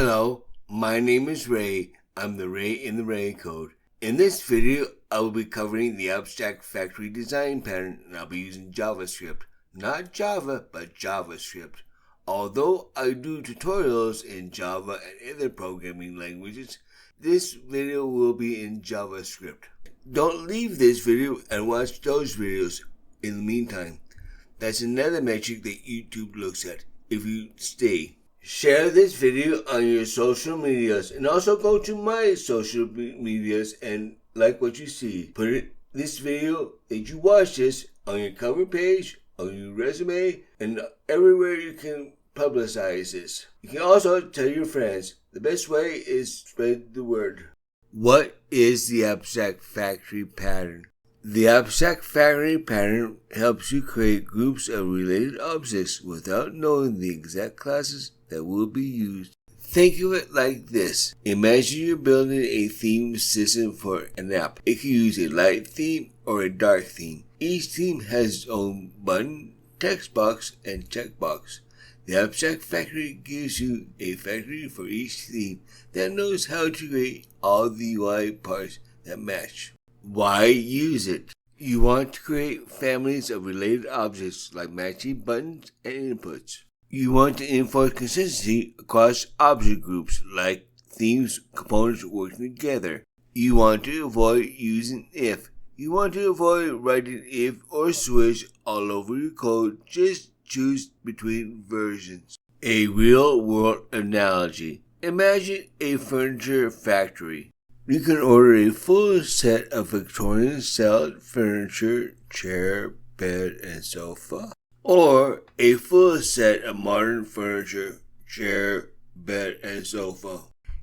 Hello, my name is Ray. I'm the Ray in the Ray code. In this video, I will be covering the abstract factory design pattern, and I'll be using JavaScript. Not Java, but JavaScript. Although I do tutorials in Java and other programming languages, this video will be in JavaScript. Don't leave this video and watch those videos in the meantime. That's another metric that YouTube looks at if you stay. Share this video on your social medias and also go to my social medias and like what you see. Put this video that you watch this on your cover page, on your resume, and everywhere you can publicize this. You can also tell your friends. The best way is spread the word. What is the abstract factory pattern? The abstract factory pattern helps you create groups of related objects without knowing the exact classes that will be used. Think of it like this. Imagine you're building a theme system for an app. It can use a light theme or a dark theme. Each theme has its own button, text box, and checkbox. The abstract factory gives you a factory for each theme that knows how to create all the UI parts that match. Why use it? You want to create families of related objects like matching buttons and inputs. You want to enforce consistency across object groups like themes, components working together. You want to avoid using if. You want to avoid writing if or switch all over your code. Just choose between versions. A real-world analogy. Imagine a furniture factory. You can order a full set of Victorian-style furniture, chair, bed, and sofa, or a full set of modern furniture, chair, bed, and sofa.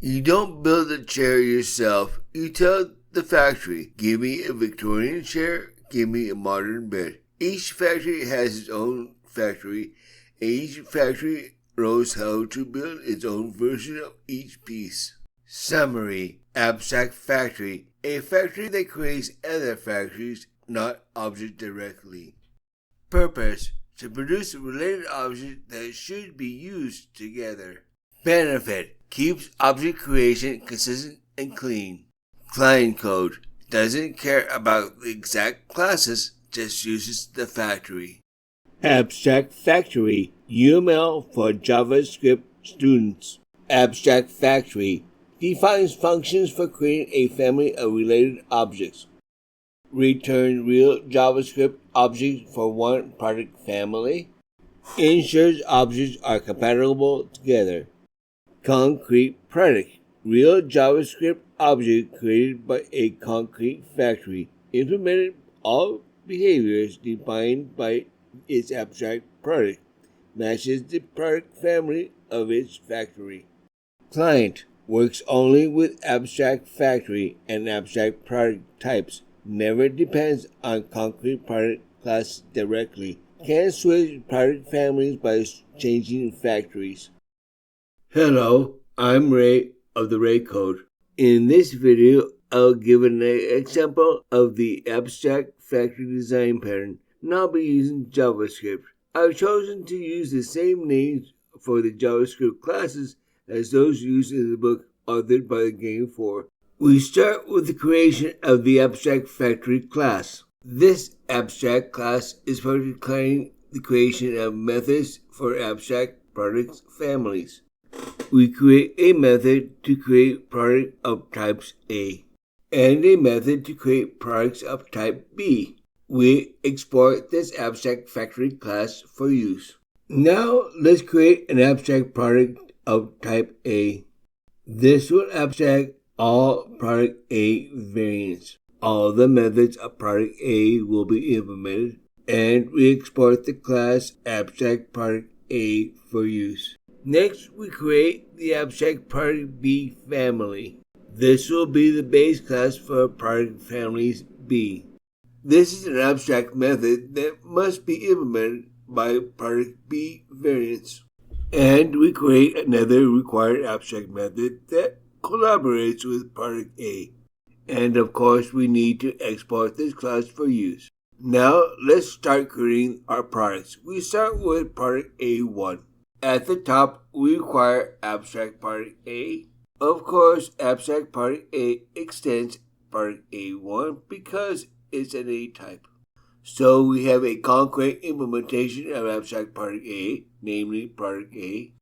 You don't build the chair yourself. You tell the factory, give me a Victorian chair, give me a modern bed. Each factory has its own factory, and each factory knows how to build its own version of each piece. Summary. Abstract factory. A factory that creates other factories, not objects directly. Purpose. To produce related objects that should be used together. Benefit. Keeps object creation consistent and clean. Client code. Doesn't care about the exact classes, just uses the factory. Abstract factory. UML for JavaScript students. Abstract factory defines functions for creating a family of related objects. Return real JavaScript objects for one product family. Ensures objects are compatible together. Concrete product. Real JavaScript object created by a concrete factory. Implemented all behaviors defined by its abstract product. Matches the product family of its factory. Client. Works only with abstract factory and abstract product types. Never depends on concrete product class directly. Can switch product families by changing factories. Hello, I'm Ray of the Ray Code. In this video, I'll give an example of the abstract factory design pattern, and I'll be using JavaScript. I've chosen to use the same names for the JavaScript classes as those used in the book authored by the Game 4. We start with the creation of the abstract factory class. This abstract class is for declaring the creation of methods for abstract product families. We create a method to create product of types A and a method to create products of type B. We export this abstract factory class for use. Now let's create an abstract product of type A. This will abstract all product A variants. All the methods of product A will be implemented, and we export the class abstract product A for use. Next, we create the abstract product B family. This will be the base class for product families B. This is an abstract method that must be implemented by product B variants. And we create another required abstract method that collaborates with product A. And of course, we need to export this class for use. Now, let's start creating our products. We start with product A1. At the top, we require abstract party A. Of course, abstract party A extends party A1 because it's an A type. So we have a concrete implementation of abstract party A, namely party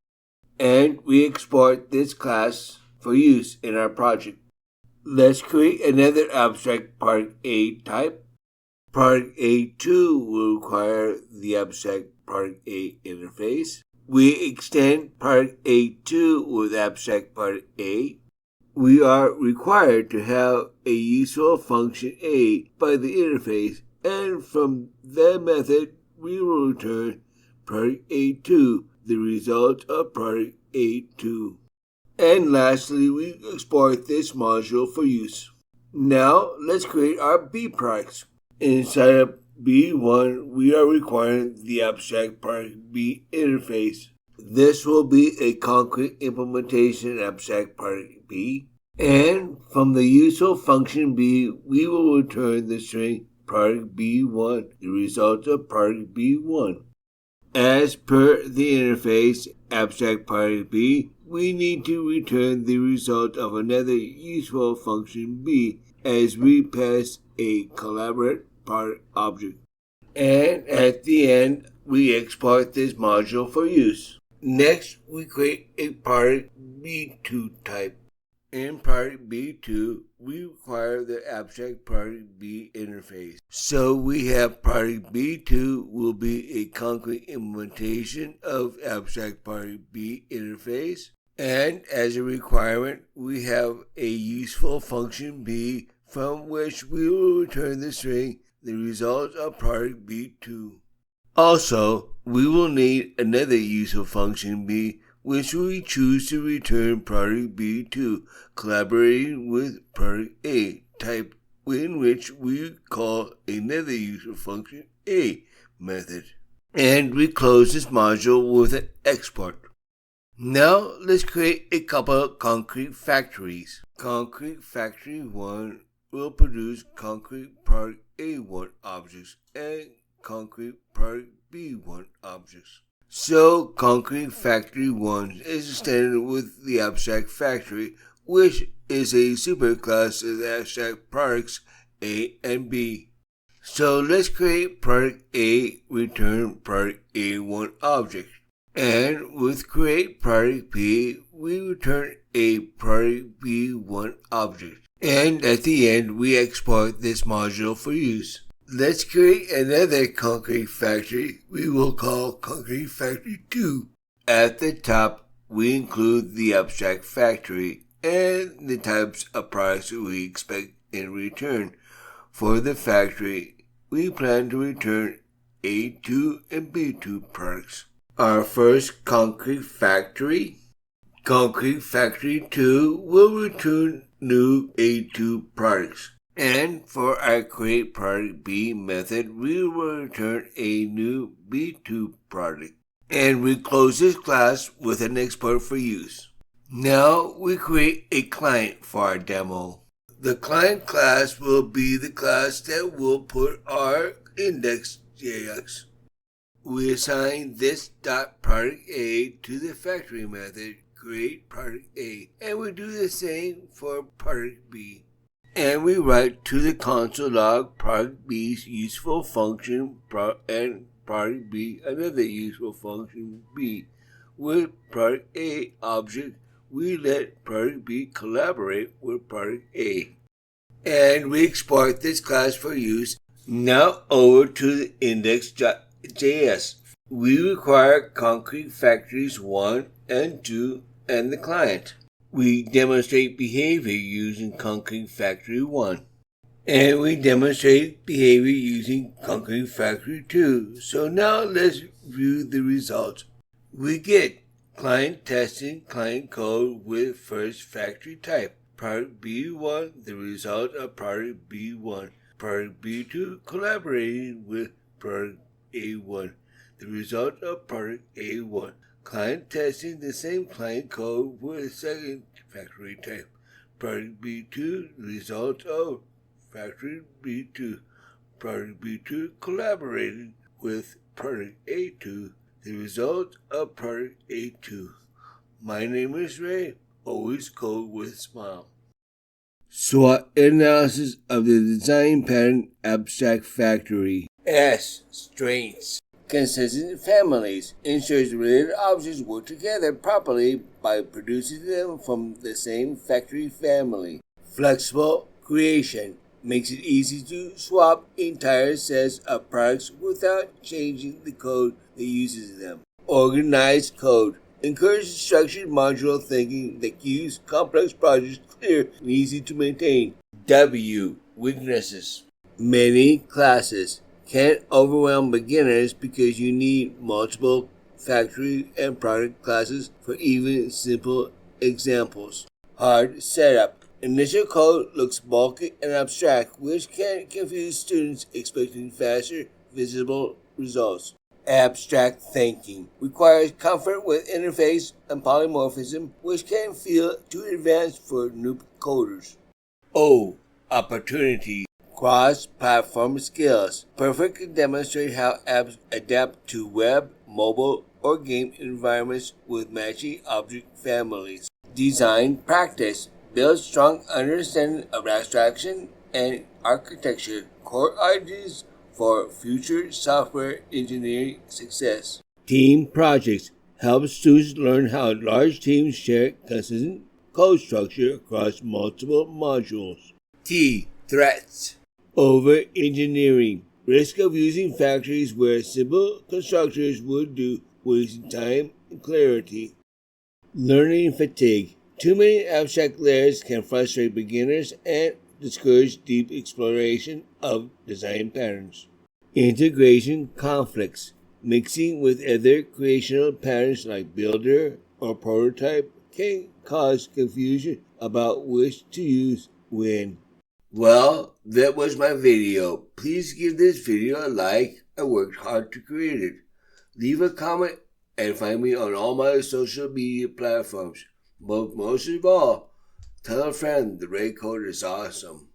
A, and we export this class for use in our project. Let's create another abstract part A type. Part A2 will require the abstract part A interface. We extend part A2 with abstract part A. We are required to have a useful function A by the interface, and from that method we will return part A2, the result of part A2. And lastly, we export this module for use. Now, let's create our B products. Inside of B1, we are requiring the abstract product B interface. This will be a concrete implementation of abstract product B. And from the useful function B, we will return the string product B1, the result of product B1. As per the interface abstract product B, we need to return the result of another useful function B as we pass a collaborate part object. And at the end, we export this module for use. Next, we create a part B2 type. In part B2, we require the abstract part B interface. So we have part B2 will be a concrete implementation of abstract part B interface. And as a requirement, we have a useful function B from which we will return the string, the result of part B2. Also, we will need another useful function B which we choose to return product B2, collaborating with product A type, in which we call another useful function A method. And we close this module with an export. Now let's create a couple of concrete factories. Concrete factory 1 will produce concrete product A1 objects and concrete product B1 objects. So, Concrete Factory 1 is extended with the Abstract Factory, which is a superclass of the abstract products A and B. So, let's create product A, return product A1 object. And with create product B, we return a product B1 object. And at the end, we export this module for use. Let's create another concrete factory we will call Concrete Factory 2. At the top, we include the abstract factory and the types of products we expect in return. For the factory, we plan to return A2 and B2 products. Our first concrete factory, Concrete Factory 2, will return new A2 products. And for our create product B method, we will return a new B2 product. And we close this class with an export for use. Now we create a client for our demo. The client class will be the class that will put our index.js. We assign this .product A to the factory method, create product A, and we do the same for product B. And we write to the console log product B's useful function and product B another useful function B. With product A object, we let product B collaborate with product A. And we export this class for use. Now over to the index.js. We require concrete factories 1 and 2 and the client. We demonstrate behavior using Concrete Factory 1. And we demonstrate behavior using Concrete Factory 2. So now let's view the results. We get client testing client code with first factory type. Product B1, the result of product B1. Product B2 collaborating with product A1, the result of product A1. Client testing the same client code with second factory type. Product B2, result of factory B2. Product B2 collaborated with product A2, the result of product A2. My name is Ray, always code with a smile. SWOT analysis of the design pattern abstract factory. S. Strengths. Consistent families ensures related objects work together properly by producing them from the same factory family. Flexible creation makes it easy to swap entire sets of products without changing the code that uses them. Organized code encourages structured modular thinking that keeps complex projects clear and easy to maintain. W. Weaknesses. Many classes can overwhelm beginners because you need multiple factory and product classes for even simple examples. Hard setup. Initial code looks bulky and abstract, which can confuse students expecting faster, visible results. Abstract thinking requires comfort with interface and polymorphism, which can feel too advanced for new coders. O. Opportunity. Cross-platform skills. Perfect to demonstrate how apps adapt to web, mobile, or game environments with matching object families. Design practice. Build strong understanding of abstraction and architecture, core ideas for future software engineering success. Team projects help students learn how large teams share consistent code structure across multiple modules. T. Threats. Over-engineering. Risk of using factories where simple constructors would do, wasting time and clarity. Learning fatigue. Too many abstract layers can frustrate beginners and discourage deep exploration of design patterns. Integration conflicts. Mixing with other creational patterns like builder or prototype can cause confusion about which to use when. Well, that was my video. Please give this video a like. I worked hard to create it. Leave a comment and find me on all my social media platforms. But most of all, tell a friend the Ray Code is awesome.